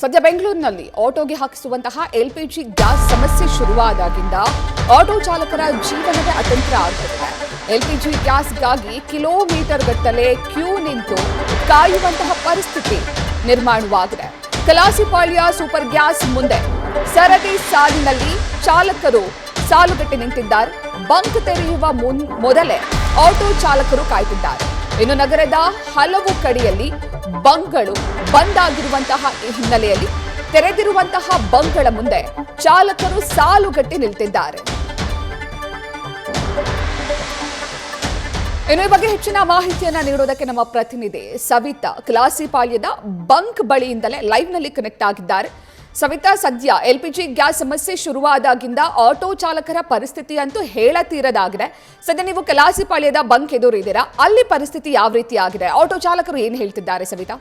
ಸದ್ಯ ಬೆಂಗಳೂರಿನಲ್ಲಿ ಆಟೋಗೆ ಹಾಕಿಸುವಂತಹ LPG gas ಸಮಸ್ಯೆ ಶುರುವಾದಾಗಿಂದ ಆಟೋ ಚಾಲಕರ ಜೀವನವೇ ಅತಂತ್ರ ಆಗುತ್ತಿದೆ. ಎಲ್ಪಿಜಿ ಗ್ಯಾಸ್ಗಾಗಿ ಕಿಲೋಮೀಟರ್ ಗಟ್ಟಲೆ ಕ್ಯೂ ನಿಂತು ಕಾಯುವಂತಹ ಪರಿಸ್ಥಿತಿ ನಿರ್ಮಾಣವಾಗಿದೆ. ಕಲಾಸಿಪಾಳ್ಯ ಸೂಪರ್ ಗ್ಯಾಸ್ ಮುಂದೆ ಸರದಿ ಸಾಲಿನಲ್ಲಿ ಚಾಲಕರು ಸಾಲುಗಟ್ಟಿ ನಿಂತಿದ್ದಾರೆ. ಬಂಕ್ ತೆರೆಯುವ ಮೊದಲೇ ಆಟೋ ಚಾಲಕರು ಕಾಯ್ತಿದ್ದಾರೆ. ಇನ್ನು ನಗರದ ಹಲವು ಕಡೆಯಲ್ಲಿ ಬಂಕ್ಗಳು ಬಂದ್ ಆಗಿರುವಂತಹ ಹಿನ್ನೆಲೆಯಲ್ಲಿ ತೆರೆದಿರುವಂತಹ ಬಂಕ್ಗಳ ಮುಂದೆ ಚಾಲಕರು ಸಾಲುಗಟ್ಟಿ ನಿಲ್ತಿದ್ದಾರೆ. ಇನ್ನು ಈ ಬಗ್ಗೆ ಹೆಚ್ಚಿನ ಮಾಹಿತಿಯನ್ನ ನೀಡೋದಕ್ಕೆ ನಮ್ಮ ಪ್ರತಿನಿಧಿ ಸವಿತಾ ಕಲಾಸಿಪಾಳ್ಯದ ಬಂಕ್ ಬಳಿಯಿಂದಲೇ ಲೈವ್ ನಲ್ಲಿ ಕನೆಕ್ಟ್ ಆಗಿದ್ದಾರೆ. ಸವಿತಾ, ಸದ್ಯ ಎಲ್ಪಿಜಿ ಗ್ಯಾಸ್ ಸಮಸ್ಯೆ ಶುರುವಾದಾಗಿಂದ ಆಟೋ ಚಾಲಕರ ಪರಿಸ್ಥಿತಿ ಅಂತೂ ಹೇಳತೀರದಾಗಿದೆ. ಸದ್ಯ ನೀವು ಕಲಾಸಿಪಾಳ್ಯದ ಬಂಕ್ ಎದುರಿದ್ದೀರಾ, ಅಲ್ಲಿ ಪರಿಸ್ಥಿತಿ ಯಾವ ರೀತಿ ಆಗಿದೆ? ಆಟೋ ಚಾಲಕರು ಏನ್ ಹೇಳ್ತಿದ್ದಾರೆ ಸವಿತಾ?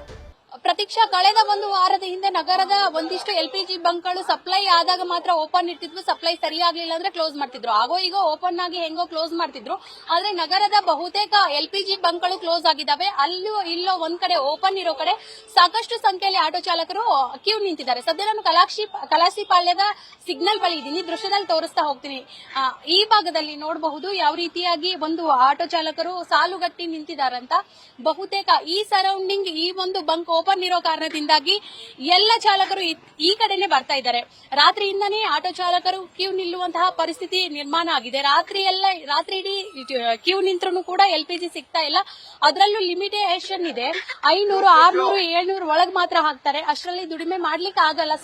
ಪ್ರತೀಕ್ಷಾ, ಕಳೆದ ಒಂದು ವಾರದ ಹಿಂದೆ ನಗರದ ಒಂದಿಷ್ಟು ಎಲ್ಪಿಜಿ ಬಂಕ್ಗಳು ಸಪ್ಲೈ ಆದಾಗ ಮಾತ್ರ ಓಪನ್ ಇರ್ತಿದ್ವು. ಸಪ್ಲೈ ಸರಿಯಾಗ್ಲಿಲ್ಲ ಅಂದ್ರೆ ಕ್ಲೋಸ್ ಮಾಡ್ತಿದ್ರು. ಆಗೋ ಈಗ ಓಪನ್ ಆಗಿ ಹೆಂಗೋ ಕ್ಲೋಸ್ ಮಾಡ್ತಿದ್ರು. ಆದ್ರೆ ನಗರದ ಬಹುತೇಕ ಎಲ್ಪಿಜಿ ಬಂಕ್ಗಳು ಕ್ಲೋಸ್ ಆಗಿದ್ದಾವೆ. ಅಲ್ಲೂ ಇಲ್ಲೋ ಒಂದ್ ಕಡೆ ಓಪನ್ ಇರೋ ಕಡೆ ಸಾಕಷ್ಟು ಸಂಖ್ಯೆಯಲ್ಲಿ ಆಟೋ ಚಾಲಕರು ಕ್ಯೂ ನಿಂತಿದ್ದಾರೆ. ಸದ್ಯ ನಾನು ಕಲಾಸಿಪಾಳ್ಯದ ಸಿಗ್ನಲ್ ಬಳಿ ಇದ್ದೀನಿ, ದೃಶ್ಯದಲ್ಲಿ ತೋರಿಸ್ತಾ ಹೋಗ್ತೀನಿ. ಈ ಭಾಗದಲ್ಲಿ ನೋಡಬಹುದು ಯಾವ ರೀತಿಯಾಗಿ ಒಂದು ಆಟೋ ಚಾಲಕರು ಸಾಲುಗಟ್ಟಿ ನಿಂತಿದ್ದಾರಂತ. ಬಹುತೇಕ ಈ ಸರೌಂಡಿಂಗ್ ಈ ಒಂದು ಬಂಕ್ ಓಪನ್ ಇರೋ ಕಾರಣದಿಂದಾಗಿ ಎಲ್ಲ ಚಾಲಕರು ಈ ಕಡೆನೆ ಬರ್ತಾ ಇದ್ದಾರೆ. ರಾತ್ರಿಯಿಂದನೇ ಆಟೋ ಚಾಲಕರು ಕ್ಯೂ ನಿಲ್ಲುವಂತಹ ಪರಿಸ್ಥಿತಿ ನಿರ್ಮಾಣ ಆಗಿದೆ. ರಾತ್ರಿ ಇಡೀ ಕ್ಯೂ ನಿಂತ್ರೂ ಕೂಡ ಎಲ್ಪಿಜಿ ಸಿಗ್ತಾ ಇಲ್ಲ. ಅದರಲ್ಲೂ ಲಿಮಿಟೇಷನ್ ಇದೆ. 500, 600, 700 ಒಳಗೆ ಮಾತ್ರ ಹಾಕ್ತಾರೆ. ಅಷ್ಟರಲ್ಲಿ ದುಡಿಮೆ ಮಾಡ್ಲಿಕ್ಕೆ ಆಗಲ್ಲ.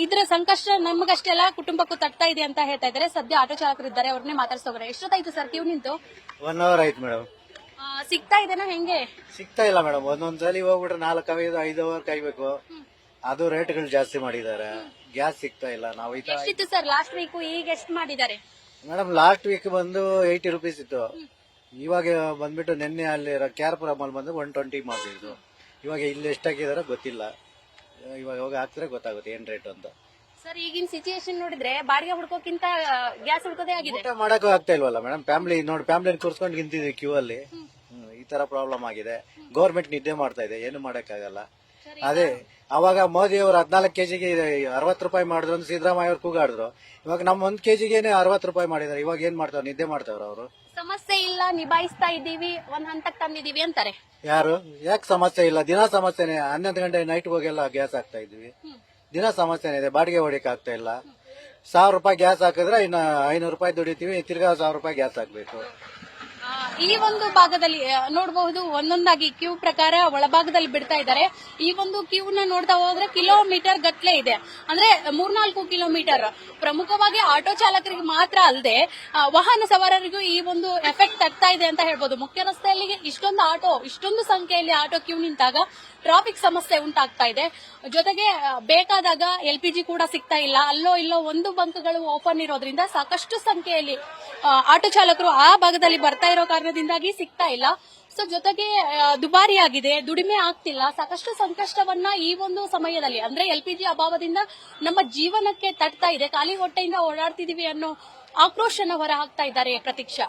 ಇದ್ರ ಸಂಕಷ್ಟ ನಮಗಷ್ಟೆಲ್ಲ ಕುಟುಂಬಕ್ಕೂ ತಟ್ತಾ ಇದೆ ಅಂತ ಹೇಳ್ತಾ ಇದ್ದಾರೆ. ಸದ್ಯ ಆಟೋ ಚಾಲಕರು ಇದ್ದಾರೆ, ಅವ್ರನ್ನೇ ಮಾತಾಡ್ಸೋಗ್ರೆ. ಎಷ್ಟೊತ್ತಾಯ್ತು ಸರ್ ಕ್ಯೂ ನಿಂತು? 1 hour ಆಯ್ತು ಮೇಡಮ್. ಸಿಗ್ತಾ ಇದೆನಾ? ಹೆಂಗೆ ಸಿಗ್ತಾ ಇಲ್ಲ ಮೇಡಮ್. ಒಂದೊಂದ್ಸಲಿ ಹೋಗ್ಬಿಟ್ರೆ 4-5 ಅವರ್ ಕಾಯ್ಬೇಕು. ಅದು ರೇಟ್ಗಳು ಜಾಸ್ತಿ ಮಾಡಿದ್ದಾರೆ. ಗ್ಯಾಸ್ ಸಿಗ್ತಾ ಇಲ್ಲ. ನಾವು ಎಷ್ಟಿತ್ತು ಸರ್ ಲಾಸ್ಟ್ ವೀಕ್? ಈಗ ಎಷ್ಟು ಮಾಡಿದ್ದಾರೆ ಮೇಡಮ್? ಲಾಸ್ಟ್ ವೀಕ್ ಬಂದು 80 rupees ಇತ್ತು. ಇವಾಗ ಬಂದ್ಬಿಟ್ಟು ನಿನ್ನೆ ಅಲ್ಲಿ ಕ್ಯಾರ್ಪುರಂ ಅಲ್ಲಿ ಬಂದು 120 ಮಾಡಿದ್ರು. ಇವಾಗ ಇಲ್ಲಿ ಎಷ್ಟಾಕಿದಾರೋ ಗೊತ್ತಿಲ್ಲ. ಇವಾಗ ಹೋಗಿ ಹಾಕಿದ್ರೆ ಗೊತ್ತಾಗುತ್ತೆ ಏನ್ ರೇಟ್ ಅಂತ. ಸರ್, ಈಗಿನ ಸಿಚುಯೇಷನ್ ನೋಡಿದ್ರೆ ಬಾಡಿಗೆ ಹುಡ್ಕೋಕ್ಕಿಂತ ಗ್ಯಾಸ್ ಹುಡ್ಕೋದೇ ಆಗಿದೆ. ಊಟ ಮಾಡಕ್ಕೂ ಆಗ್ತಾ ಇಲ್ವಲ್ಲ ಮೇಡಮ್. ಫ್ಯಾಮಿಲಿ ಕೂರ್ಸ್ಕೊಂಡು ನಿಂತಿದ್ವಿ ಕ್ಯೂ ಅಲ್ಲಿ. ಈ ತರ ಪ್ರಾಬ್ಲಮ್ ಆಗಿದೆ. ಗೌರ್ಮೆಂಟ್ ನಿದ್ದೆ ಮಾಡ್ತಾ ಇದೆ, ಏನು ಮಾಡಕ್ಕಾಗಲ್ಲ. ಅದೇ ಅವಾಗ ಮೋದಿ ಅವರು 14 ಕೆಜಿಗೆ 60 ರೂಪಾಯಿ ಮಾಡಿದ್ರು ಅಂತ ಸಿದ್ದರಾಮಯ್ಯ ಅವ್ರು ಕೂಗಾಡಿದ್ರು. ಇವಾಗ ನಮ್ 1 ಕೆಜಿಗೆ 60 ರೂಪಾಯಿ ಮಾಡಿದಾರೆ. ಇವಾಗ ಏನ್ ಮಾಡ್ತಾವ್ರು? ನಿದ್ದೆ ಮಾಡ್ತಾವ್ರ ಅವರು? ಸಮಸ್ಯೆ ಇಲ್ಲ, ನಿಭಾಯಿಸ್ತಾ ಇದ್ದೀವಿ, ಒಂದ್ ಹಂತಕ್ಕೆ ತಂದಿದೀವಿ ಅಂತಾರೆ. ಯಾರು? ಯಾಕೆ ಸಮಸ್ಯೆ ಇಲ್ಲ? ದಿನ ಸಮಸ್ಯೆನೆ. 11 ಗಂಟೆ ನೈಟ್ ಹೋಗೆಲ್ಲ ಗ್ಯಾಸ್ ಹಾಕ್ತಾ ಇದ್ವಿ. ದಿನ ಸಮಸ್ಯೆನೇ ಇದೆ. ಬಾಡಿಗೆ ಹೊಡಿಯಕ್ ಆಗ್ತಾ ಇಲ್ಲ. 1000 ರೂಪಾಯಿ ಗ್ಯಾಸ್ ಹಾಕಿದ್ರೆ ಇನ್ನ 500 ರೂಪಾಯಿ ದುಡಿತೀವಿ. ತಿರ್ಗಾ 1000 ರೂಪಾಯಿ ಗ್ಯಾಸ್ ಹಾಕ್ಬೇಕು. ಈ ಒಂದು ಭಾಗದಲ್ಲಿ ನೋಡಬಹುದು, ಒಂದೊಂದಾಗಿ ಕ್ಯೂ ಪ್ರಕಾರ ಒಳಭಾಗದಲ್ಲಿ ಬಿಡ್ತಾ ಇದ್ದಾರೆ. ಈ ಒಂದು ಕ್ಯೂ ನ ನೋಡ್ತಾ ಹೋದ್ರೆ ಕಿಲೋಮೀಟರ್ ಗಟ್ಲೆ ಇದೆ. ಅಂದ್ರೆ 3-4 ಕಿಲೋಮೀಟರ್. ಪ್ರಮುಖವಾಗಿ ಆಟೋ ಚಾಲಕರಿಗೆ ಮಾತ್ರ ಅಲ್ಲದೆ ವಾಹನ ಸವಾರರಿಗೂ ಈ ಒಂದು ಎಫೆಕ್ಟ್ ಆಗ್ತಾ ಇದೆ ಅಂತ ಹೇಳ್ಬೋದು. ಮುಖ್ಯ ರಸ್ತೆಯಲ್ಲಿ ಇಷ್ಟೊಂದು ಸಂಖ್ಯೆಯಲ್ಲಿ ಆಟೋ ಕ್ಯೂ ನಿಂತಾಗ ಟ್ರಾಫಿಕ್ ಸಮಸ್ಯೆ ಉಂಟಾಗ್ತಾ ಇದೆ. ಜೊತೆಗೆ ಬೇಕಾದಾಗ ಎಲ್ಪಿಜಿ ಕೂಡ ಸಿಗ್ತಾ ಇಲ್ಲ. ಅಲ್ಲೋ ಇಲ್ಲೋ ಒಂದು ಬಂಕ್ಗಳು ಓಪನ್ ಇರೋದ್ರಿಂದ ಸಾಕಷ್ಟು ಸಂಖ್ಯೆಯಲ್ಲಿ ಆಟೋ ಚಾಲಕರು ಆ ಭಾಗದಲ್ಲಿ ಬರ್ತಾ ಇರೋ ಕಾರಣದಿಂದಾಗಿ ಸಿಗ್ತಾ ಇಲ್ಲ. ಸೊ ಜೊತೆಗೆ ದುಬಾರಿ ಆಗಿದೆ, ದುಡಿಮೆ ಆಗ್ತಿಲ್ಲ. ಸಾಕಷ್ಟು ಸಂಕಷ್ಟವನ್ನ ಈ ಒಂದು ಸಮಯದಲ್ಲಿ ಅಂದ್ರೆ ಎಲ್ಪಿಜಿ ಅಭಾವದಿಂದ ನಮ್ಮ ಜೀವನಕ್ಕೆ ತಟ್ತಾ ಇದೆ. ಖಾಲಿ ಹೊಟ್ಟೆಯಿಂದ ಓಡಾಡ್ತಿದೀವಿ ಅನ್ನೋ ಆಕ್ರೋಶನ ಹೊರ ಹಾಕ್ತಾ ಇದ್ದಾರೆ. ಪ್ರತೀಕ್ಷಾ.